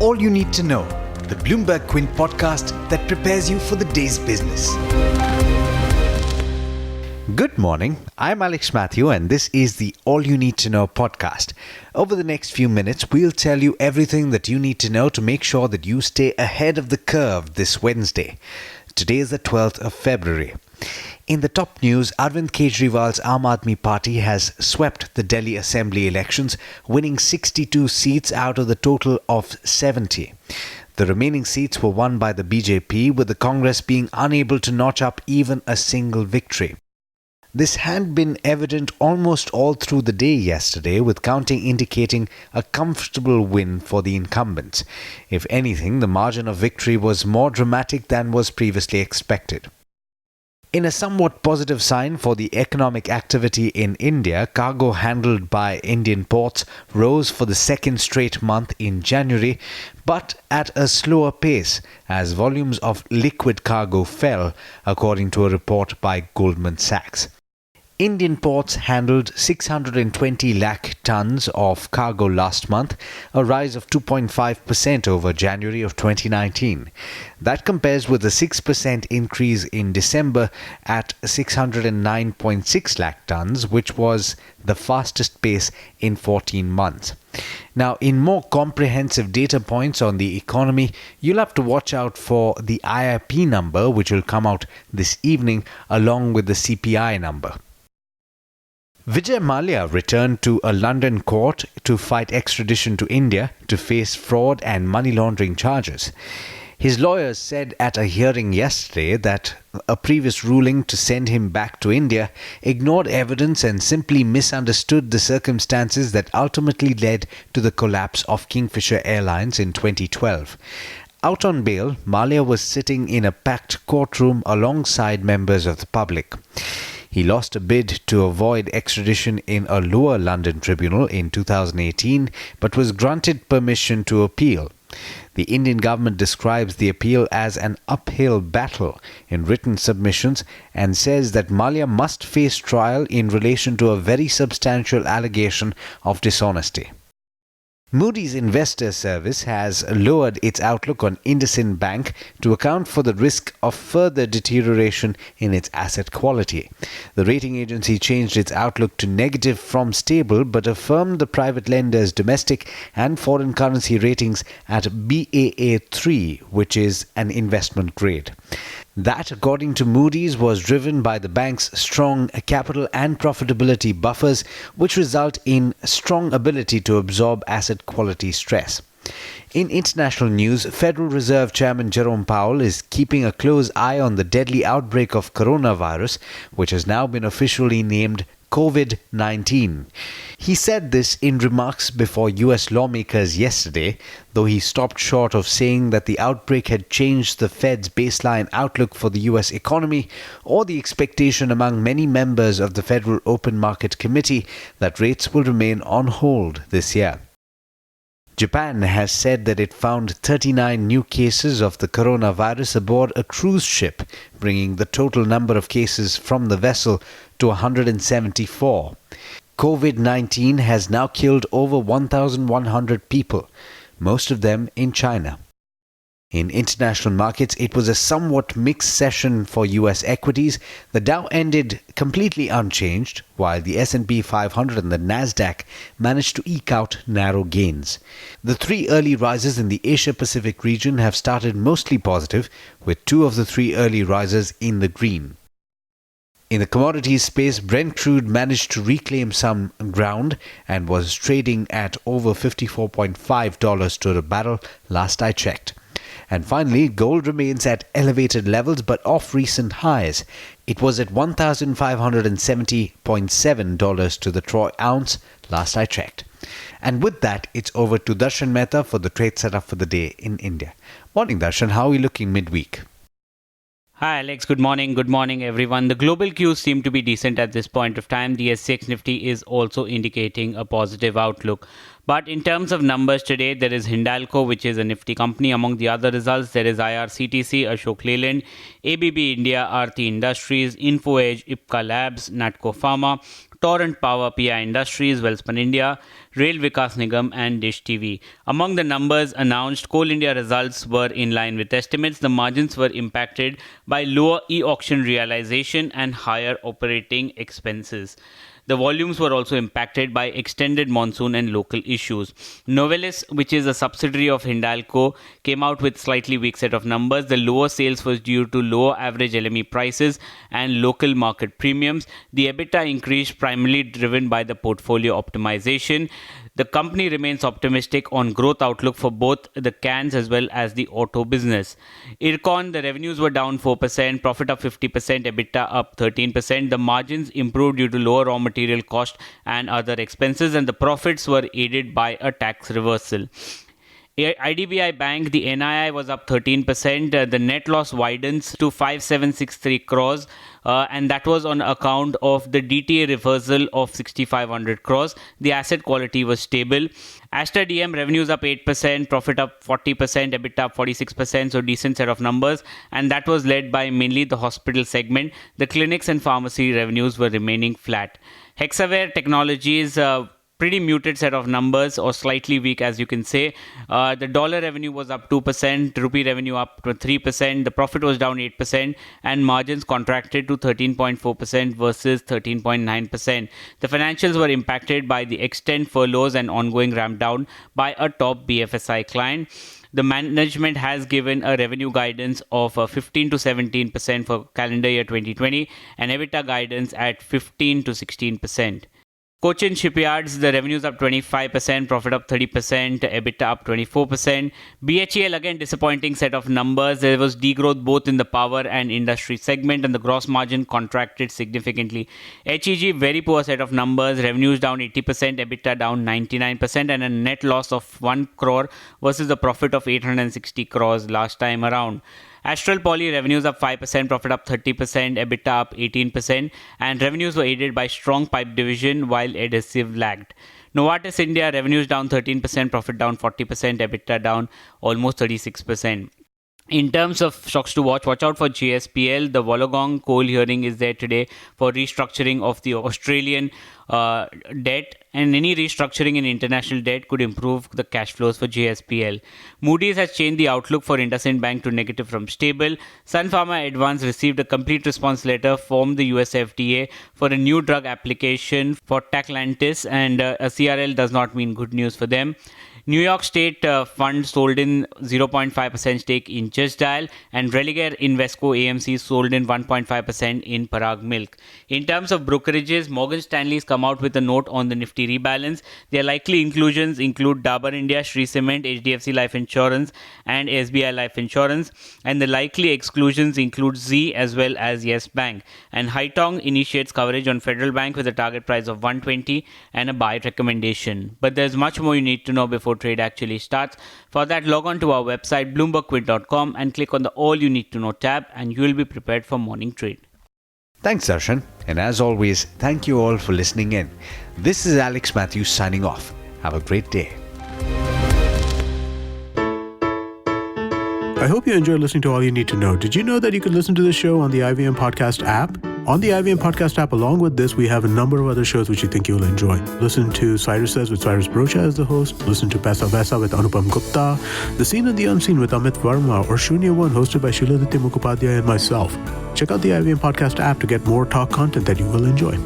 All You Need to Know, the Bloomberg Quint podcast that prepares you for the day's business. Good morning, I'm Alex Matthew and this is the All You Need to Know podcast. Over the next few minutes, we'll tell you everything that you need to know to make sure that you stay ahead of the curve this Wednesday. Today is the 12th of February. In the top news, Arvind Kejriwal's Aam Aadmi Party has swept the Delhi Assembly elections, winning 62 seats out of the total of 70. The remaining seats were won by the BJP, with the Congress being unable to notch up even a single victory. This had been evident almost all through the day yesterday, with counting indicating a comfortable win for the incumbents. If anything, the margin of victory was more dramatic than was previously expected. In a somewhat positive sign for the economic activity in India, cargo handled by Indian ports rose for the second straight month in January, but at a slower pace as volumes of liquid cargo fell, according to a report by Goldman Sachs. Indian ports handled 620 lakh tons of cargo last month, a rise of 2.5% over January of 2019. That compares with a 6% increase in December at 609.6 lakh tons, which was the fastest pace in 14 months. Now, in more comprehensive data points on the economy, you'll have to watch out for the IIP number, which will come out this evening, along with the CPI number. Vijay Mallya returned to a London court to fight extradition to India to face fraud and money laundering charges. His lawyers said at a hearing yesterday that a previous ruling to send him back to India ignored evidence and simply misunderstood the circumstances that ultimately led to the collapse of Kingfisher Airlines in 2012. Out on bail, Mallya was sitting in a packed courtroom alongside members of the public. He lost a bid to avoid extradition in a lower London tribunal in 2018, but was granted permission to appeal. The Indian government describes the appeal as an uphill battle in written submissions and says that Mallya must face trial in relation to a very substantial allegation of dishonesty. Moody's Investor Service has lowered its outlook on IndusInd Bank to account for the risk of further deterioration in its asset quality. The rating agency changed its outlook to negative from stable, but affirmed the private lender's domestic and foreign currency ratings at Baa3, which is an investment grade. That, according to Moody's, was driven by the bank's strong capital and profitability buffers, which result in strong ability to absorb asset quality stress. In international news, Federal Reserve Chairman Jerome Powell is keeping a close eye on the deadly outbreak of coronavirus, which has now been officially named COVID-19. He said this in remarks before US lawmakers yesterday, though he stopped short of saying that the outbreak had changed the Fed's baseline outlook for the US economy or the expectation among many members of the Federal Open Market Committee that rates will remain on hold this year. Japan has said that it found 39 new cases of the coronavirus aboard a cruise ship, bringing the total number of cases from the vessel to 174. COVID-19 has now killed over 1,100 people, most of them in China. In international markets, it was a somewhat mixed session for US equities. The Dow ended completely unchanged, while the S&P 500 and the Nasdaq managed to eke out narrow gains. The three early rises in the Asia-Pacific region have started mostly positive, with two of the three early risers in the green. In the commodities space, Brent crude managed to reclaim some ground and was trading at over $54.5 to the barrel last I checked. And finally, gold remains at elevated levels but off recent highs. It was at $1,570.7 to the troy ounce last I checked. And with that, it's over to Darshan Mehta for the trade setup for the day in India. Morning, Darshan. How are we looking midweek? Hi Alex, good morning. Good morning everyone. The global cues seem to be decent at this point of time. The SCX Nifty is also indicating a positive outlook. But in terms of numbers today, there is Hindalco, which is a Nifty company. Among the other results, there is IRCTC, Ashok Leyland, ABB India, Aarti Industries, Info Edge, Ipca Labs, Natco Pharma, Torrent Power, PI Industries, Welspun India, Rail Vikas Nigam, and Dish TV. Among the numbers announced, Coal India results were in line with estimates. The margins were impacted by lower e-auction realization and higher operating expenses. The volumes were also impacted by extended monsoon and local issues. Novelis, which is a subsidiary of Hindalco, came out with slightly weak set of numbers. The lower sales was due to lower average LME prices and local market premiums. The EBITDA increased primarily driven by the portfolio optimization. The company remains optimistic on growth outlook for both the cans as well as the auto business. Ircon, the revenues were down 4%, profit up 50%, EBITDA up 13%. The margins improved due to lower raw material cost and other expenses, and the profits were aided by a tax reversal. IDBI Bank, the NII was up 13%. The net loss widens to 5763 crores, and that was on account of the DTA reversal of 6500 crores. The asset quality was stable. Aster DM revenues up 8%, profit up 40%, EBITDA up 46%, so decent set of numbers, and that was led by mainly the hospital segment. The clinics and pharmacy revenues were remaining flat. Hexaware Technologies, pretty muted set of numbers, or slightly weak, as you can say. The dollar revenue was up 2%, rupee revenue up 3%, the profit was down 8%, and margins contracted to 13.4% versus 13.9%. The financials were impacted by the extent furloughs and ongoing ramp down by a top BFSI client. The management has given a revenue guidance of 15 to 17% for calendar year 2020 and EBITDA guidance at 15 to 16%. Cochin Shipyards, the revenues up 25%, profit up 30%, EBITDA up 24%. BHEL, again, disappointing set of numbers. There was degrowth both in the power and industry segment, and the gross margin contracted significantly. HEG, very poor set of numbers. Revenues down 80%, EBITDA down 99%, and a net loss of 1 crore versus a profit of 860 crores last time around. Astral Poly revenues up 5%, profit up 30%, EBITDA up 18%, and revenues were aided by strong pipe division while adhesive lagged. Novartis India revenues down 13%, profit down 40%, EBITDA down almost 36%. In terms of stocks to watch out for JSPL. The Wollongong coal hearing is there today for restructuring of the Australian debt, and any restructuring in international debt could improve the cash flows for JSPL. Moody's has changed the outlook for IndusInd Bank to negative from stable. Sun Pharma Advance received a complete response letter from the US FDA for a new drug application for Taclantis, and a CRL does not mean good news for them. New York State Fund sold in 0.5% stake in Just Dial, and Religare Invesco AMC sold in 1.5% in Parag Milk. In terms of brokerages, Morgan Stanley's come out with a note on the Nifty rebalance. Their likely inclusions include Dabur India, Shree Cement, HDFC Life Insurance, and SBI Life Insurance. And the likely exclusions include Z as well as Yes Bank. And Haitong initiates coverage on Federal Bank with a target price of 120 and a buy recommendation. But there's much more you need to know before trade actually starts. For that, log on to our website bloombergquint.com and click on the All You Need to Know tab, and you will be prepared for morning trade. Thanks, Darshan. And as always, thank you all for listening in. This is Alex Matthews signing off. Have a great day. I hope you enjoyed listening to All You Need to Know. Did you know that you could listen to the show on the IVM Podcast app? On the IVM Podcast app, along with this, we have a number of other shows which you think you'll enjoy. Listen to Cyrus Says with Cyrus Brocha as the host. Listen to Paisa Vaisa with Anupam Gupta. The Scene and the Unseen with Amit Verma, or Shunya One hosted by Shiladitya Mukhopadhyay and myself. Check out the IVM Podcast app to get more talk content that you will enjoy.